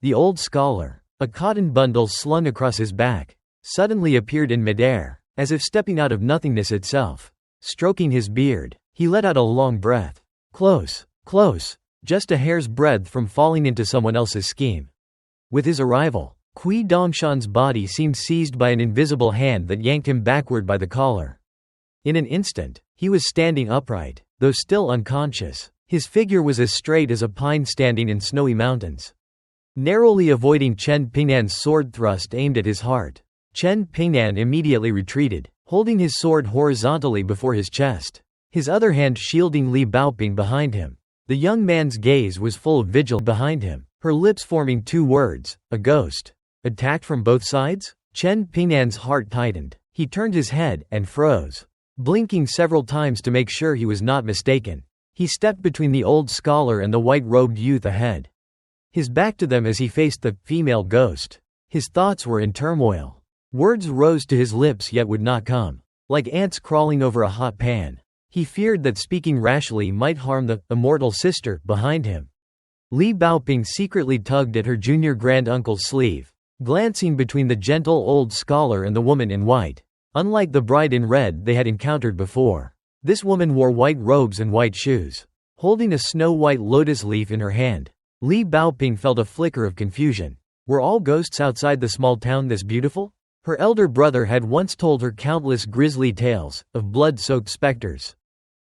The old scholar, a cotton bundle slung across his back, suddenly appeared in midair, as if stepping out of nothingness itself. Stroking his beard, he let out a long breath. Close, close, just a hair's breadth from falling into someone else's scheme. With his arrival, Kui Dongshan's body seemed seized by an invisible hand that yanked him backward by the collar. In an instant, he was standing upright, though still unconscious. His figure was as straight as a pine standing in snowy mountains. Narrowly avoiding Chen Pingnan's sword thrust aimed at his heart, Chen Pingnan immediately retreated, holding his sword horizontally before his chest, his other hand shielding Li Baoping behind him. The young man's gaze was full of vigil behind him, her lips forming two words, a ghost. Attacked from both sides? Chen Pingnan's heart tightened. He turned his head and froze, blinking several times to make sure he was not mistaken. He stepped between the old scholar and the white-robed youth ahead, his back to them as he faced the female ghost. His thoughts were in turmoil. Words rose to his lips yet would not come. Like ants crawling over a hot pan. He feared that speaking rashly might harm the immortal sister behind him. Li Baoping secretly tugged at her junior granduncle's sleeve, glancing between the gentle old scholar and the woman in white. Unlike the bride in red they had encountered before, this woman wore white robes and white shoes, holding a snow-white lotus leaf in her hand. Li Baoping felt a flicker of confusion. Were all ghosts outside the small town this beautiful? Her elder brother had once told her countless grisly tales of blood-soaked specters,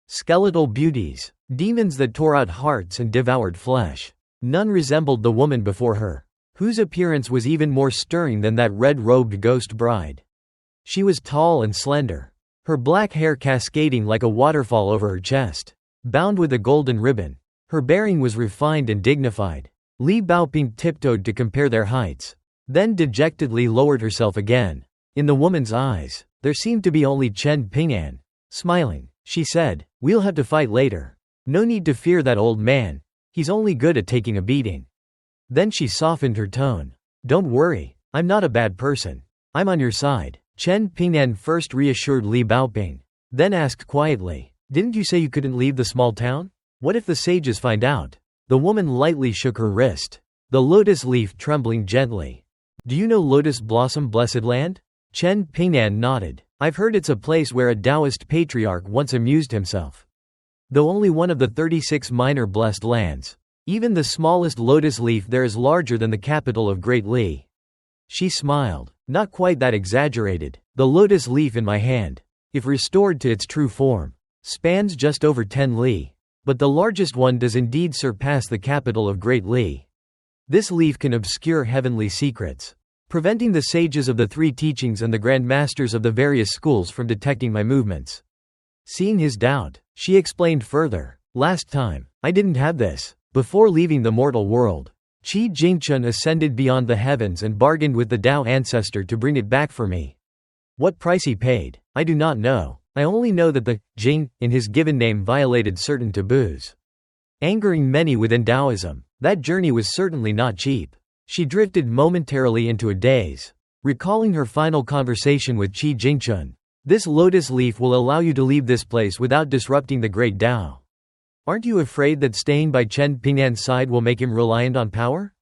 skeletal beauties, demons that tore out hearts and devoured flesh. None resembled the woman before her, whose appearance was even more stirring than that red-robed ghost bride. She was tall and slender, her black hair cascading like a waterfall over her chest, bound with a golden ribbon. Her bearing was refined and dignified. Li Baoping tiptoed to compare their heights, then dejectedly lowered herself again. In the woman's eyes, there seemed to be only Chen Pingnan. Smiling, she said, "We'll have to fight later. No need to fear that old man. He's only good at taking a beating." Then she softened her tone. "Don't worry, I'm not a bad person. I'm on your side." Chen Pingnan first reassured Li Baoping, then asked quietly, "Didn't you say you couldn't leave the small town? What if the sages find out?" The woman lightly shook her wrist, the lotus leaf trembling gently. "Do you know Lotus Blossom Blessed Land?" Chen Pingnan nodded. "I've heard it's a place where a Taoist patriarch once amused himself. Though only one of the 36 minor blessed lands, even the smallest lotus leaf there is larger than the capital of Great Li." She smiled. "Not quite that exaggerated. The lotus leaf in my hand, if restored to its true form, spans just over 10 li. But the largest one does indeed surpass the capital of Great Li. This leaf can obscure heavenly secrets, preventing the sages of the three teachings and the grand masters of the various schools from detecting my movements." Seeing his doubt, she explained further, "Last time, I didn't have this. Before leaving the mortal world, Qi Jingchun ascended beyond the heavens and bargained with the Tao ancestor to bring it back for me. What price he paid, I do not know. I only know that the Jing, in his given name, violated certain taboos, angering many within Taoism. That journey was certainly not cheap." She drifted momentarily into a daze, recalling her final conversation with Qi Jingchun. "This lotus leaf will allow you to leave this place without disrupting the great Tao. Aren't you afraid that staying by Chen Pingnan's side will make him reliant on power?"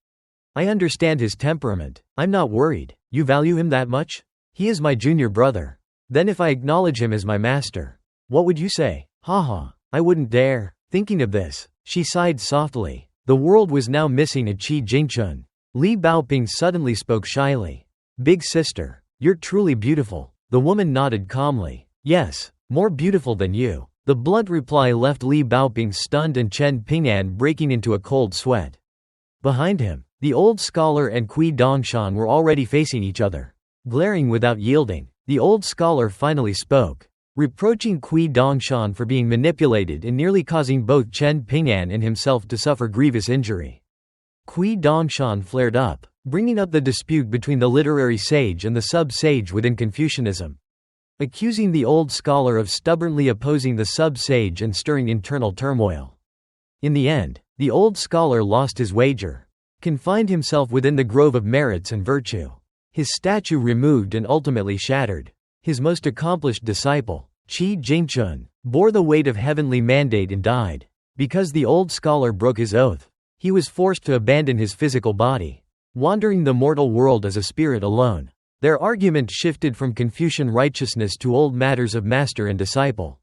"I understand his temperament. I'm not worried." "You value him that much?" "He is my junior brother." "Then if I acknowledge him as my master, what would you say?" "Haha, I wouldn't dare." Thinking of this, she sighed softly. The world was now missing a Qi Jingchun. Li Baoping suddenly spoke shyly. "Big sister, you're truly beautiful." The woman nodded calmly. "Yes, more beautiful than you." The blunt reply left Li Baoping stunned and Chen Pingnan breaking into a cold sweat. Behind him, the old scholar and Kui Dongshan were already facing each other, glaring without yielding. The old scholar finally spoke, reproaching Kui Dongshan for being manipulated and nearly causing both Chen Pingnan and himself to suffer grievous injury. Kui Dongshan flared up, bringing up the dispute between the literary sage and the sub-sage within Confucianism, accusing the old scholar of stubbornly opposing the sub-sage and stirring internal turmoil. In the end, the old scholar lost his wager, confined himself within the grove of merits and virtue, his statue removed and ultimately shattered. His most accomplished disciple, Qi Jingchun, bore the weight of heavenly mandate and died. Because the old scholar broke his oath, he was forced to abandon his physical body. wandering the mortal world as a spirit alone. Their argument shifted from Confucian righteousness to old matters of master and disciple.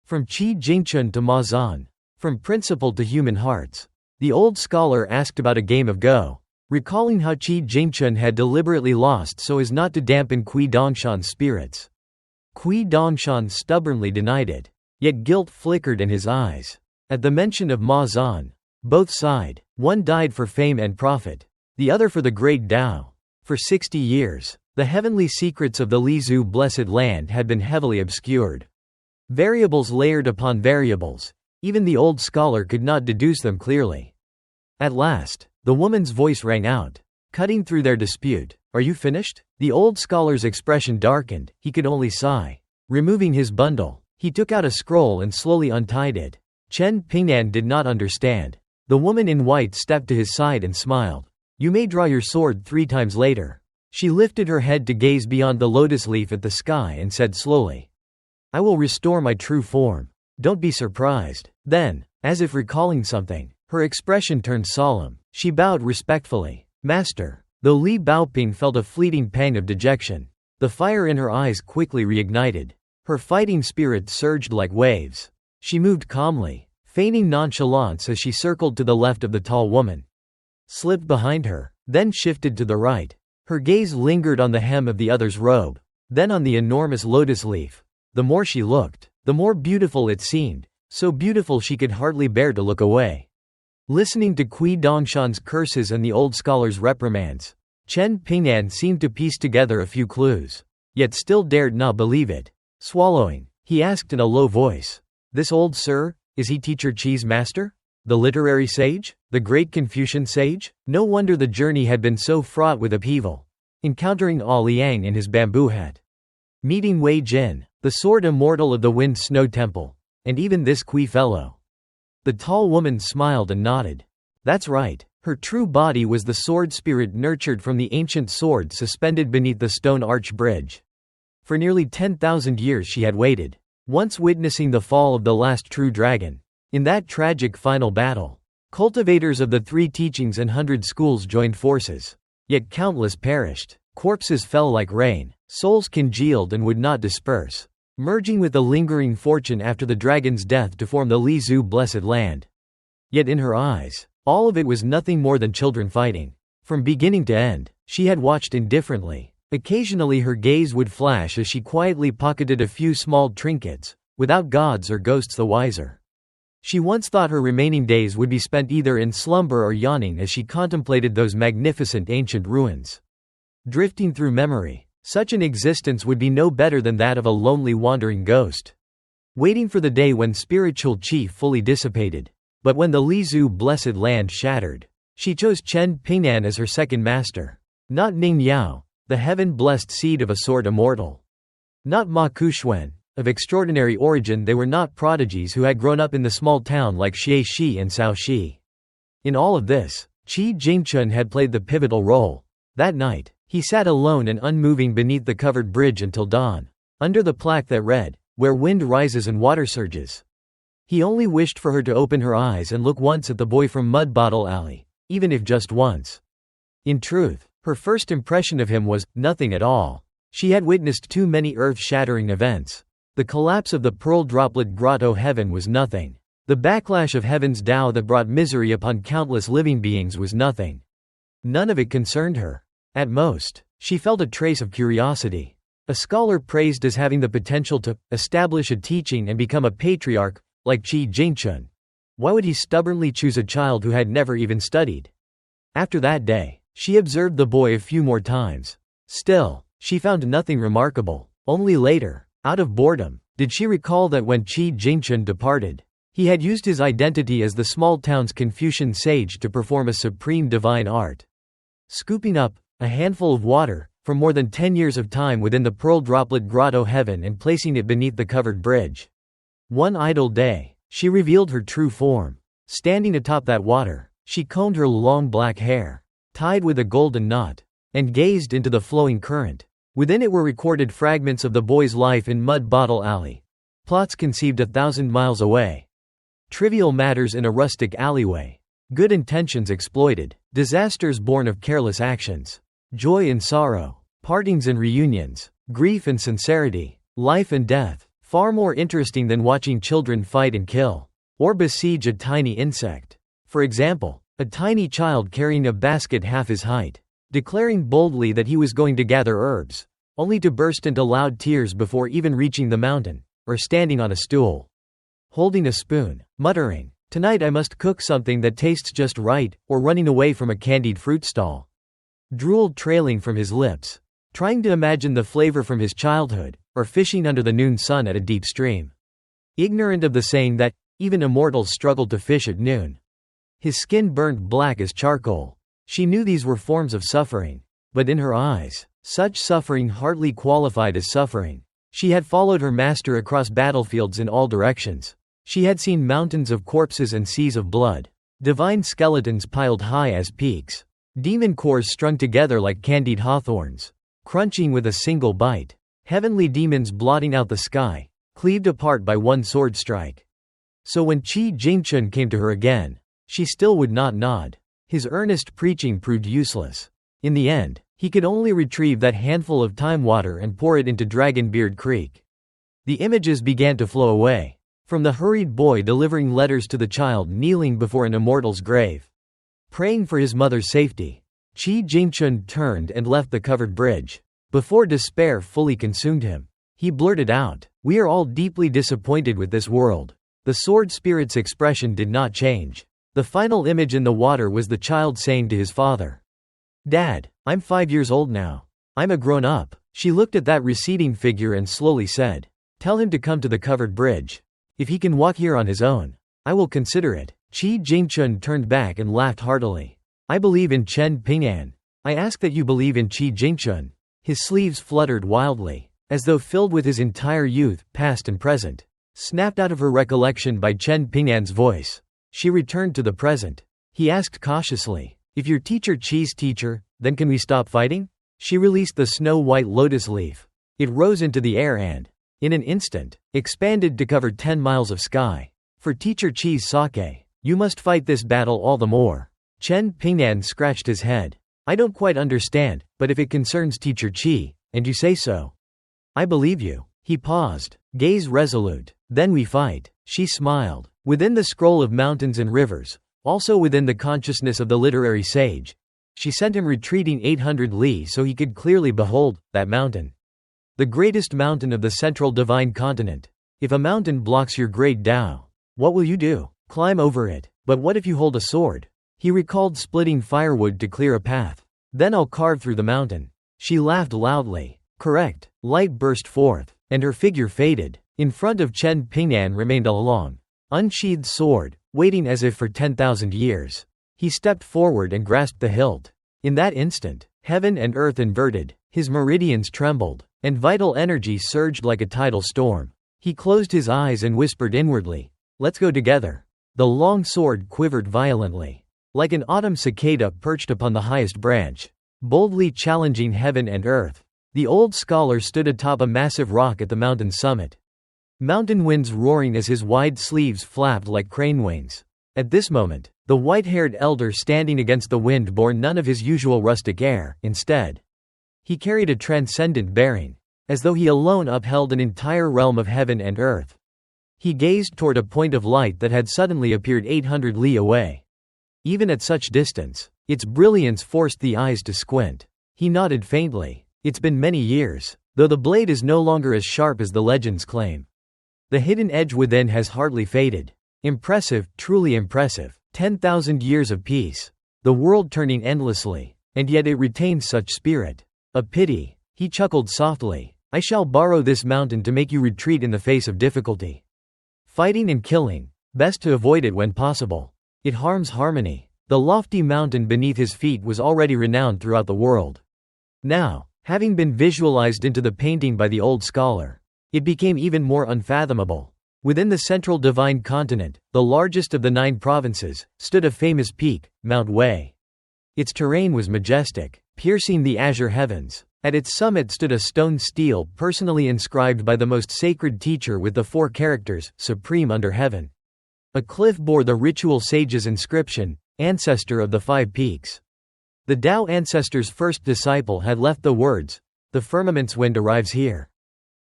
From Qi Jingchun to Ma Zan. From principle to human hearts. The old scholar asked about a game of Go, recalling how Qi Jingchun had deliberately lost so as not to dampen Kui Dongshan's spirits. Kui Dongshan stubbornly denied it, yet guilt flickered in his eyes. At the mention of Ma Zan, both sighed. One died for fame and profit, the other for the great Tao. For 60 years, the heavenly secrets of the Lizhu blessed land had been heavily obscured. Variables layered upon variables, even the old scholar could not deduce them clearly. At last, the woman's voice rang out, cutting through their dispute. "Are you finished?" The old scholar's expression darkened, he could only sigh. Removing his bundle, he took out a scroll and slowly untied it. Chen Pingnan did not understand. The woman in white stepped to his side and smiled. "You may draw your sword 3 times later." She lifted her head to gaze beyond the lotus leaf at the sky and said slowly, "I will restore my true form. Don't be surprised." Then, as if recalling something, her expression turned solemn. She bowed respectfully. "Master." Though Li Baoping felt a fleeting pang of dejection, the fire in her eyes quickly reignited. Her fighting spirit surged like waves. She moved calmly, feigning nonchalance as she circled to the left of the tall woman, slipped behind her, then shifted to the right. Her gaze lingered on the hem of the other's robe, then on the enormous lotus leaf. The more she looked, the more beautiful it seemed, so beautiful she could hardly bear to look away. Listening to Kui Dongshan's curses and the old scholar's reprimands, Chen Pingnan seemed to piece together a few clues, yet still dared not believe it. Swallowing, he asked in a low voice, "This old sir, is he teacher Qi's master? The literary sage? The great Confucian sage?" No wonder the journey had been so fraught with upheaval. Encountering Ah Liang in his bamboo hut, meeting Wei Jin, the sword immortal of the Wind Snow Temple, and even this Kui fellow. The tall woman smiled and nodded. That's right, her true body was the sword spirit nurtured from the ancient sword suspended beneath the stone arch bridge. For nearly 10,000 years she had waited, once witnessing the fall of the last true dragon. In that tragic final battle, cultivators of the 3 teachings and 100 schools joined forces. Yet countless perished, corpses fell like rain, souls congealed and would not disperse, merging with the lingering fortune after the dragon's death to form the Lizhu blessed land. Yet in her eyes, all of it was nothing more than children fighting. From beginning to end, she had watched indifferently. Occasionally her gaze would flash as she quietly pocketed a few small trinkets, without gods or ghosts the wiser. She once thought her remaining days would be spent either in slumber or yawning as she contemplated those magnificent ancient ruins. Drifting through memory, such an existence would be no better than that of a lonely wandering ghost, waiting for the day when spiritual qi fully dissipated. But when the Lizhu blessed land shattered, she chose Chen Pingnan as her second master. Not Ning Yao, the heaven-blessed seed of a sword immortal. Not Ma Kuxuan, of extraordinary origin. They were not prodigies who had grown up in the small town like Xie Shi and Cao Shi. In all of this, Qi Jingchun had played the pivotal role. That night, he sat alone and unmoving beneath the covered bridge until dawn, under the plaque that read, "Where wind rises and water surges." He only wished for her to open her eyes and look once at the boy from Mud Bottle Alley, even if just once. In truth, her first impression of him was nothing at all. She had witnessed too many earth-shattering events. The collapse of the Pearl Droplet Grotto heaven was nothing. The backlash of heaven's Tao that brought misery upon countless living beings was nothing. None of it concerned her. At most, she felt a trace of curiosity. A scholar praised as having the potential to establish a teaching and become a patriarch, like Qi Jingchun. Why would he stubbornly choose a child who had never even studied? After that day, she observed the boy a few more times. Still, she found nothing remarkable. Only later, out of boredom, did she recall that when Qi Jingchun departed, he had used his identity as the small town's Confucian sage to perform a supreme divine art. Scooping up a handful of water from more than 10 years of time within the Pearl Droplet Grotto heaven and placing it beneath the covered bridge. One idle day, she revealed her true form. Standing atop that water, she combed her long black hair, tied with a golden knot, and gazed into the flowing current. Within it were recorded fragments of the boy's life in Mud Bottle Alley, plots conceived 1,000 miles away, trivial matters in a rustic alleyway, Good intentions exploited, disasters born of careless actions. Joy and sorrow, partings and reunions, grief and sincerity, life and death. Far more interesting than watching children fight and kill, or besiege a tiny insect. For example, a tiny child carrying a basket half his height, declaring boldly that he was going to gather herbs, only to burst into loud tears before even reaching the mountain, or standing on a stool, holding a spoon, muttering, "Tonight I must cook something that tastes just right," or running away from a candied fruit stall. Drool trailing from his lips, trying to imagine the flavor from his childhood, or fishing under the noon sun at a deep stream. Ignorant of the saying that, even immortals struggle to fish at noon. His skin burned black as charcoal. She knew these were forms of suffering, but in her eyes, such suffering hardly qualified as suffering. She had followed her master across battlefields in all directions. She had seen mountains of corpses and seas of blood, divine skeletons piled high as peaks, demon cores strung together like candied hawthorns, crunching with a single bite, heavenly demons blotting out the sky, cleaved apart by one sword strike. So when Qi Jingchun came to her again, she still would not nod. His earnest preaching proved useless. In the end, he could only retrieve that handful of time water and pour it into Dragonbeard Creek. The images began to flow away, from the hurried boy delivering letters to the child kneeling before an immortal's grave, praying for his mother's safety. Qi Jingchun turned and left the covered bridge. Before despair fully consumed him, he blurted out, "We are all deeply disappointed with this world." The sword spirit's expression did not change. The final image in the water was the child saying to his father, "Dad, I'm 5 years old now. I'm a grown up." She looked at that receding figure and slowly said, "Tell him to come to the covered bridge. If he can walk here on his own, I will consider it." Qi Jingchun turned back and laughed heartily. "I believe in Chen Ping'an. I ask that you believe in Qi Jingchun." His sleeves fluttered wildly, as though filled with his entire youth, past and present, snapped out of her recollection by Chen Ping'an's voice. She returned to the present. He asked cautiously, "If your teacher Qi's teacher, then can we stop fighting?" She released the snow-white lotus leaf. It rose into the air and, in an instant, expanded to cover 10 miles of sky. "For teacher Qi's sake, you must fight this battle all the more." Chen Ping'an scratched his head. "I don't quite understand, but if it concerns teacher Qi, and you say so, I believe you." He paused, gaze resolute. "Then we fight." She smiled. Within the scroll of mountains and rivers, also within the consciousness of the literary sage, she sent him retreating 800 li so he could clearly behold that mountain. The greatest mountain of the central divine continent. If a mountain blocks your great Tao, what will you do? Climb over it. But what if you hold a sword? He recalled splitting firewood to clear a path. Then I'll carve through the mountain. She laughed loudly. Correct. Light burst forth, and her figure faded. In front of Chen Ping'an remained a long, unsheathed sword, waiting as if for 10,000 years. He stepped forward and grasped the hilt. In that instant, heaven and earth inverted, his meridians trembled, and vital energy surged like a tidal storm. He closed his eyes and whispered inwardly, "Let's go together." The long sword quivered violently, like an autumn cicada perched upon the highest branch, boldly challenging heaven and earth. The old scholar stood atop a massive rock at the mountain's summit, mountain winds roaring as his wide sleeves flapped like crane wings. At this moment, the white-haired elder standing against the wind bore none of his usual rustic air. Instead, he carried a transcendent bearing, as though he alone upheld an entire realm of heaven and earth. He gazed toward a point of light that had suddenly appeared 800 li away. Even at such distance, its brilliance forced the eyes to squint. He nodded faintly. "It's been many years, though the blade is no longer as sharp as the legends claim. The hidden edge within has hardly faded." Impressive, truly impressive. 10,000 years of peace. The world turning endlessly, and yet it retains such spirit. A pity. He chuckled softly. "I shall borrow this mountain to make you retreat in the face of difficulty. Fighting and killing, best to avoid it when possible. It harms harmony." The lofty mountain beneath his feet was already renowned throughout the world. Now, having been visualized into the painting by the old scholar, it became even more unfathomable. Within the central divine continent, the largest of the 9 provinces, stood a famous peak, Mount Wei. Its terrain was majestic, piercing the azure heavens. At its summit stood a stone stele personally inscribed by the most sacred teacher with the 4 characters, "Supreme under heaven." A cliff bore the ritual sage's inscription, ancestor of the 5 peaks. The Tao ancestor's first disciple had left the words, "The firmament's wind arrives here."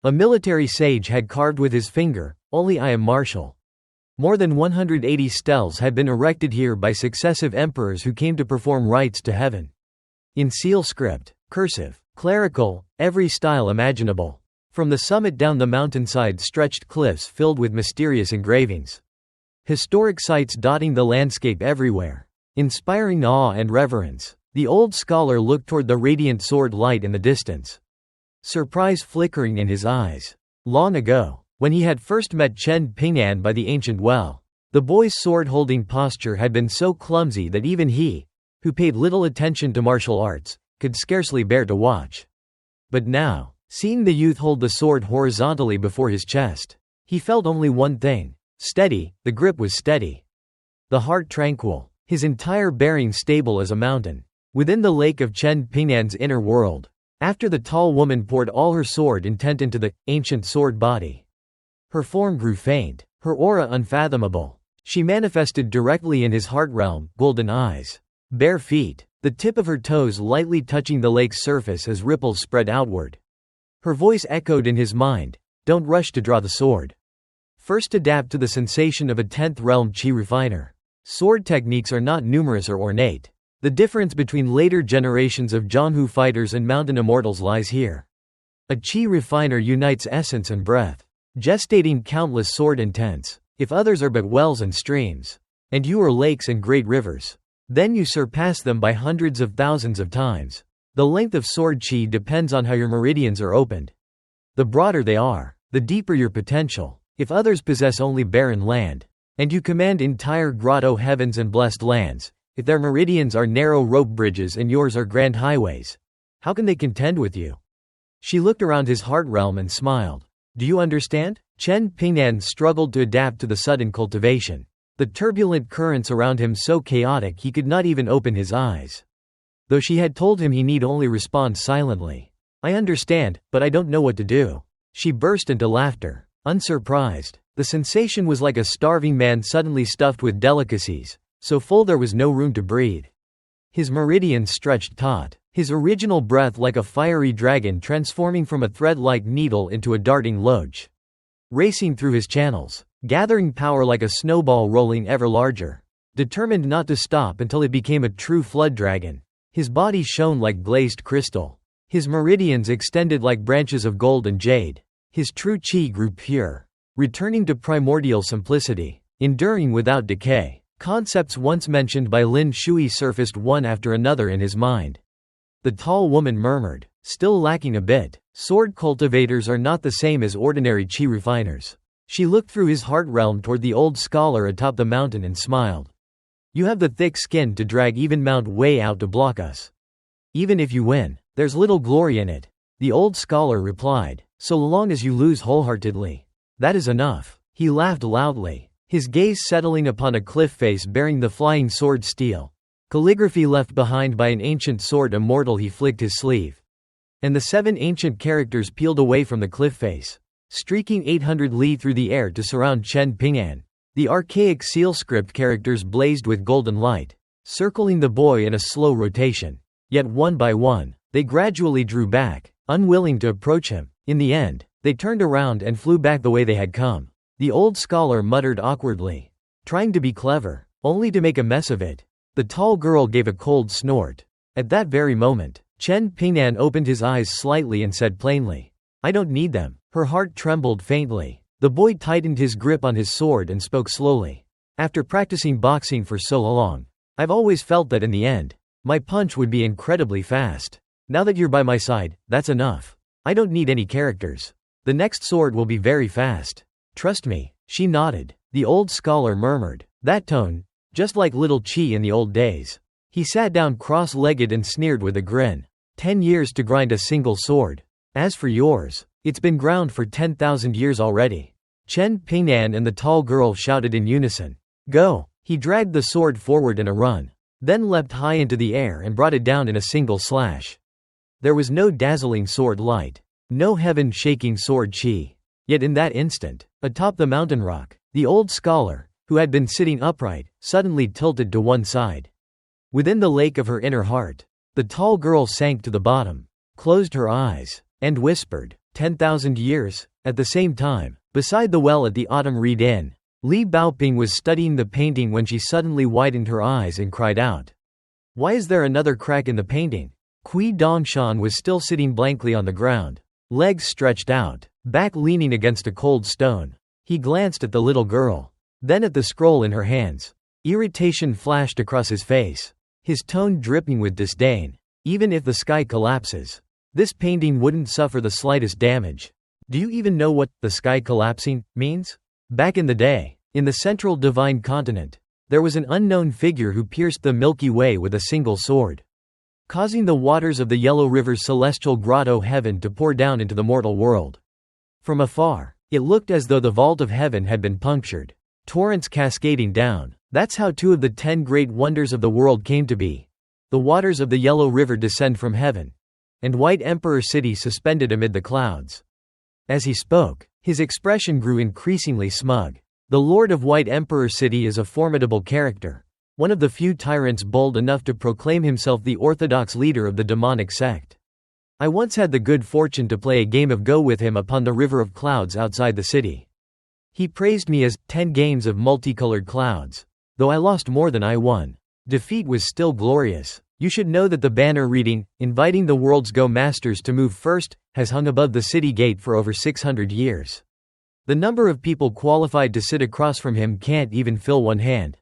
A military sage had carved with his finger, "Only I am martial." More than 180 stels had been erected here by successive emperors who came to perform rites to heaven. In seal script, cursive, clerical, every style imaginable. From the summit down the mountainside stretched cliffs filled with mysterious engravings. Historic sites dotting the landscape everywhere, inspiring awe and reverence. The old scholar looked toward the radiant sword light in the distance, surprise flickering in his eyes. Long ago, when he had first met Chen Ping'an by the ancient well, the boy's sword-holding posture had been so clumsy that even he, who paid little attention to martial arts, could scarcely bear to watch. But now, seeing the youth hold the sword horizontally before his chest, he felt only one thing: steady. The grip was steady, the heart tranquil, his entire bearing stable as a mountain. Within the lake of Chen Ping'an's inner world, after the tall woman poured all her sword intent into the ancient sword body, her form grew faint, her aura unfathomable. She manifested directly in his heart realm, golden eyes, bare feet, the tip of her toes lightly touching the lake's surface as ripples spread outward. Her voice echoed in his mind, "Don't rush to draw the sword. First adapt to the sensation of a 10th realm chi refiner." Sword techniques are not numerous or ornate. The difference between later generations of Donghua fighters and mountain immortals lies here. A chi refiner unites essence and breath, gestating countless sword intents. If others are but wells and streams, and you are lakes and great rivers, then you surpass them by hundreds of thousands of times. The length of sword chi depends on how your meridians are opened. The broader they are, the deeper your potential. If others possess only barren land, and you command entire grotto heavens and blessed lands, if their meridians are narrow rope bridges and yours are grand highways, how can they contend with you? She looked around his heart realm and smiled. Do you understand? Chen Ping'an struggled to adapt to the sudden cultivation. The turbulent currents around him so chaotic he could not even open his eyes. Though she had told him he need only respond silently. I understand, but I don't know what to do. She burst into laughter, unsurprised. The sensation was like a starving man suddenly stuffed with delicacies, so full there was no room to breathe. His meridians stretched taut, his original breath like a fiery dragon transforming from a thread-like needle into a darting loach, racing through his channels, gathering power like a snowball rolling ever larger, determined not to stop until it became a true flood dragon. His body shone like glazed crystal. His meridians extended like branches of gold and jade. His true qi grew pure, returning to primordial simplicity, enduring without decay. Concepts once mentioned by Lin Shui surfaced one after another in his mind. The tall woman murmured, still lacking a bit. Sword cultivators are not the same as ordinary chi refiners. She looked through his heart realm toward the old scholar atop the mountain and smiled. You have the thick skin to drag even Mount Wei out to block us. Even if you win, there's little glory in it. The old scholar replied, so long as you lose wholeheartedly. That is enough. He laughed loudly, his gaze settling upon a cliff face bearing the flying sword steel. Calligraphy left behind by an ancient sword immortal. He flicked his sleeve, and the 7 ancient characters peeled away from the cliff face, streaking 800 li through the air to surround Chen Ping'an. The archaic seal script characters blazed with golden light, circling the boy in a slow rotation. Yet one by one, they gradually drew back, unwilling to approach him. In the end, they turned around and flew back the way they had come. The old scholar muttered awkwardly, trying to be clever, only to make a mess of it. The tall girl gave a cold snort. At that very moment, Chen Ping'an opened his eyes slightly and said plainly, I don't need them. Her heart trembled faintly. The boy tightened his grip on his sword and spoke slowly. After practicing boxing for so long, I've always felt that in the end, my punch would be incredibly fast. Now that you're by my side, that's enough. I don't need any characters. The next sword will be very fast. Trust me. She nodded. The old scholar murmured, that tone, just like little Chi in the old days. He sat down cross-legged and sneered with a grin. 10 years to grind a single sword. As for yours, it's been ground for 10,000 years already. Chen Ping'an and the tall girl shouted in unison. Go! He dragged the sword forward in a run, then leapt high into the air and brought it down in a single slash. There was no dazzling sword light, no heaven-shaking sword chi. Yet in that instant, atop the mountain rock, the old scholar, who had been sitting upright, suddenly tilted to one side. Within the lake of her inner heart, the tall girl sank to the bottom, closed her eyes, and whispered, 10,000 years. At the same time, beside the well at the Autumn Reed Inn, Li Baoping was studying the painting when she suddenly widened her eyes and cried out. Why is there another crack in the painting? Kui Dongshan was still sitting blankly on the ground, legs stretched out, back leaning against a cold stone. He glanced at the little girl, then at the scroll in her hands. Irritation flashed across his face, his tone dripping with disdain. Even if the sky collapses, this painting wouldn't suffer the slightest damage. Do you even know what the sky collapsing means? Back in the day, in the central divine continent, there was an unknown figure who pierced the Milky Way with a single sword, causing the waters of the Yellow River's celestial grotto heaven to pour down into the mortal world. From afar, it looked as though the vault of heaven had been punctured, torrents cascading down. That's how 2 of the 10 great wonders of the world came to be. The waters of the Yellow River descend from heaven, and White Emperor City suspended amid the clouds. As he spoke, his expression grew increasingly smug. The Lord of White Emperor City is a formidable character, one of the few tyrants bold enough to proclaim himself the orthodox leader of the demonic sect. I once had the good fortune to play a game of Go with him upon the river of clouds outside the city. He praised me as 10 games of multicolored clouds. Though I lost more than I won, defeat was still glorious. You should know that the banner reading, inviting the world's Go masters to move first, has hung above the city gate for over 600 years. The number of people qualified to sit across from him can't even fill one hand.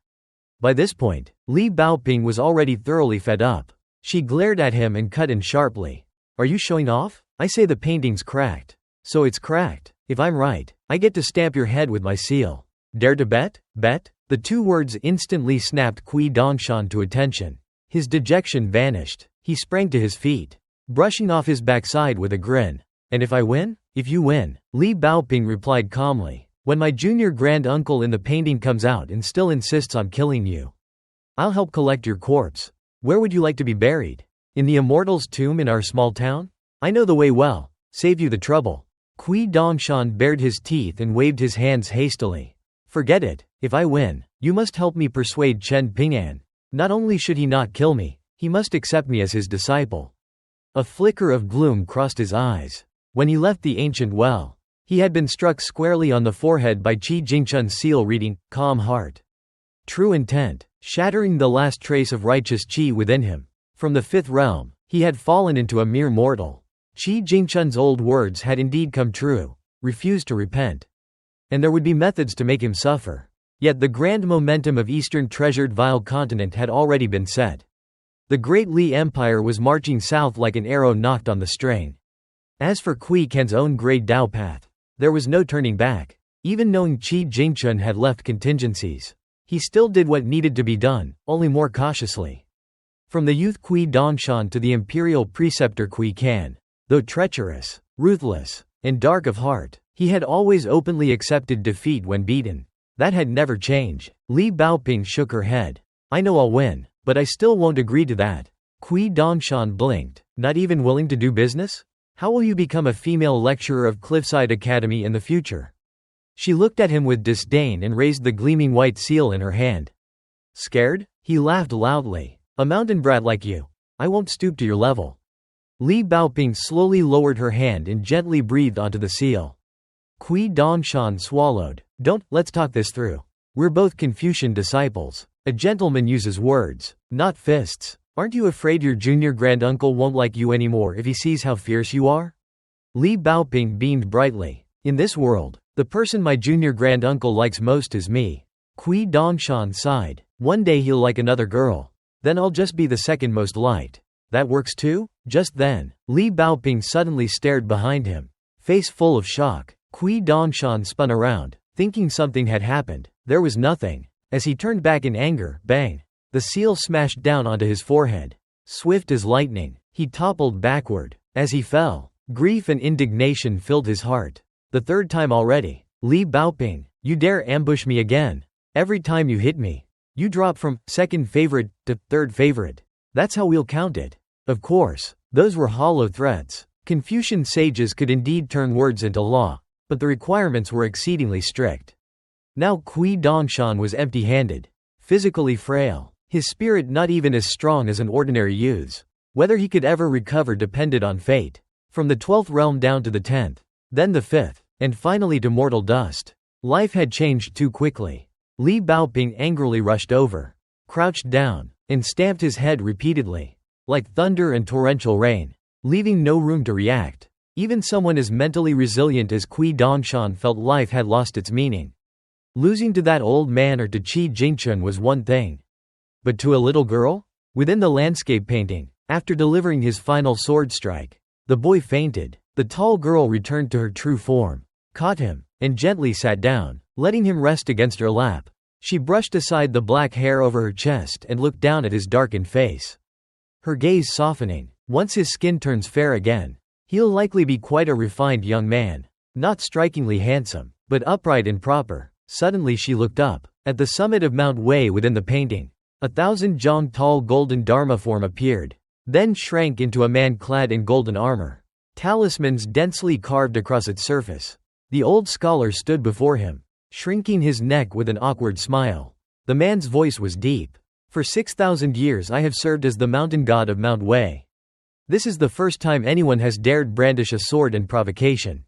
By this point, Li Baoping was already thoroughly fed up. She glared at him and cut in sharply. Are you showing off? I say the painting's cracked. So it's cracked. If I'm right, I get to stamp your head with my seal. Dare to bet? Bet? The 2 words instantly snapped Kui Dongshan to attention. His dejection vanished. He sprang to his feet, brushing off his backside with a grin. And if I win? If you win, Li Baoping replied calmly. When my junior grand-uncle in the painting comes out and still insists on killing you, I'll help collect your corpse. Where would you like to be buried? In the immortal's tomb in our small town? I know the way well. Save you the trouble. Kui Dongshan bared his teeth and waved his hands hastily. Forget it. If I win, you must help me persuade Chen Ping'an. Not only should he not kill me, he must accept me as his disciple. A flicker of gloom crossed his eyes. When he left the ancient well, he had been struck squarely on the forehead by Qi Jingchun's seal reading, Calm Heart. True intent, shattering the last trace of righteous qi within him. From the 5th realm, he had fallen into a mere mortal. Qi Jingchun's old words had indeed come true. Refuse to repent, and there would be methods to make him suffer. Yet the grand momentum of Eastern treasured vile continent had already been set. The great Li Empire was marching south like an arrow knocked on the string. As for Kui Ken's own great Dao path, there was no turning back. Even knowing Qi Jingchun had left contingencies, he still did what needed to be done, only more cautiously. From the youth Kui Dongshan to the imperial preceptor Kui Kan, though treacherous, ruthless, and dark of heart, he had always openly accepted defeat when beaten. That had never changed. Li Baoping shook her head. I know I'll win, but I still won't agree to that. Kui Dongshan blinked. Not even willing to do business? How will you become a female lecturer of Cliffside Academy in the future? She looked at him with disdain and raised the gleaming white seal in her hand. Scared? He laughed loudly. A mountain brat like you. I won't stoop to your level. Li Baoping slowly lowered her hand and gently breathed onto the seal. Kui Dongshan swallowed. Let's talk this through. We're both Confucian disciples. A gentleman uses words, not fists. Aren't you afraid your junior granduncle won't like you anymore if he sees how fierce you are? Li Baoping beamed brightly. In this world, the person my junior granduncle likes most is me. Kui Dongshan sighed. One day he'll like another girl. Then I'll just be the second most liked. That works too? Just then, Li Baoping suddenly stared behind him, face full of shock. Kui Dongshan spun around, thinking something had happened. There was nothing. As he turned back in anger, bang! The seal smashed down onto his forehead. Swift as lightning, he toppled backward. As he fell, grief and indignation filled his heart. The 3rd time already. Li Baoping, you dare ambush me again. Every time you hit me, you drop from 2nd favorite to 3rd favorite. That's how we'll count it. Of course, those were hollow threats. Confucian sages could indeed turn words into law, but the requirements were exceedingly strict. Now Kui Dongshan was empty-handed, physically frail, his spirit not even as strong as an ordinary youth's. Whether he could ever recover depended on fate. From the 12th realm down to the 10th, then the 5th, and finally to mortal dust. Life had changed too quickly. Li Baoping angrily rushed over, crouched down, and stamped his head repeatedly, like thunder and torrential rain, leaving no room to react. Even someone as mentally resilient as Kui Dongshan felt life had lost its meaning. Losing to that old man or to Qi Jingchun was one thing. But to a little girl? Within the landscape painting, after delivering his final sword strike, the boy fainted. The tall girl returned to her true form, caught him, and gently sat down, letting him rest against her lap. She brushed aside the black hair over her chest and looked down at his darkened face. Her gaze softening. Once his skin turns fair again, he'll likely be quite a refined young man. Not strikingly handsome, but upright and proper. Suddenly she looked up. At the summit of Mount Wei within the painting, 1,000 zhang tall golden dharma form appeared, then shrank into a man clad in golden armor. Talismans densely carved across its surface. The old scholar stood before him, shrinking his neck with an awkward smile. The man's voice was deep. For 6,000 years I have served as the mountain god of Mount Wei. This is the first time anyone has dared brandish a sword in provocation.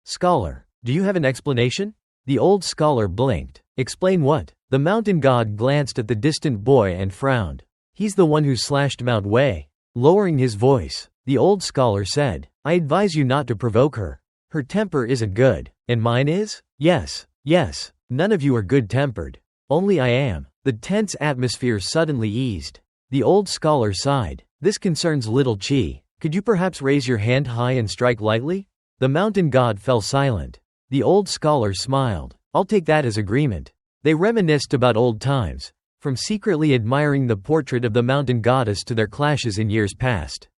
Scholar, do you have an explanation? The old scholar blinked. Explain what? The mountain god glanced at the distant boy and frowned. He's the one who slashed Mount Wei. Lowering his voice, the old scholar said, I advise you not to provoke her. Her temper isn't good. And mine is? Yes. None of you are good-tempered. Only I am. The tense atmosphere suddenly eased. The old scholar sighed. This concerns little Qi. Could you perhaps raise your hand high and strike lightly? The mountain god fell silent. The old scholar smiled. I'll take that as agreement. They reminisced about old times, from secretly admiring the portrait of the mountain goddess to their clashes in years past.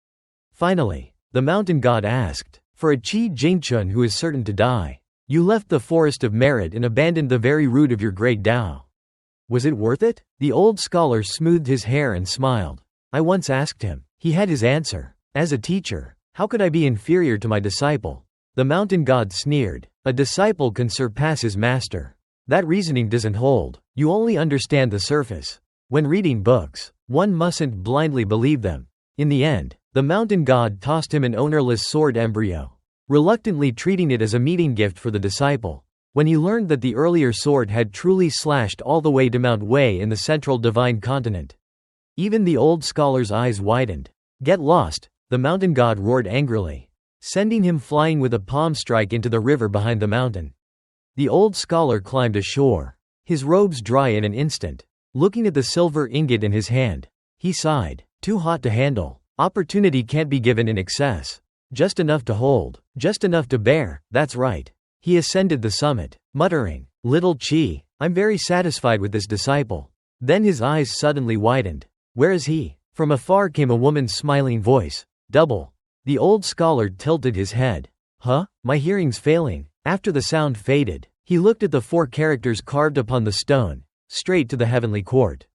Finally, the mountain god asked, for a Qi Jingchun who is certain to die, you left the forest of merit and abandoned the very root of your great Tao. Was it worth it? The old scholar smoothed his hair and smiled. I once asked him. He had his answer. As a teacher, how could I be inferior to my disciple? The mountain god sneered. A disciple can surpass his master. That reasoning doesn't hold. You only understand the surface. When reading books, one mustn't blindly believe them. In the end, the mountain god tossed him an ownerless sword embryo, reluctantly treating it as a meeting gift for the disciple. When he learned that the earlier sword had truly slashed all the way to Mount Wei in the central divine continent, even the old scholar's eyes widened. Get lost, the mountain god roared angrily, sending him flying with a palm strike into the river behind the mountain. The old scholar climbed ashore, his robes dry in an instant. Looking at the silver ingot in his hand, he sighed. Too hot to handle. Opportunity can't be given in excess. Just enough to hold, just enough to bear, that's right. He ascended the summit, muttering, Little Qi, I'm very satisfied with this disciple. Then his eyes suddenly widened. Where is he? From afar came a woman's smiling voice. Double. The old scholar tilted his head. Huh? My hearing's failing. After the sound faded, he looked at the 4 characters carved upon the stone, straight to the heavenly court.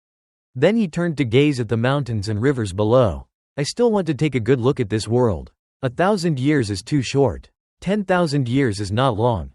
Then he turned to gaze at the mountains and rivers below. I still want to take a good look at this world. 1,000 years is too short. 10,000 years is not long.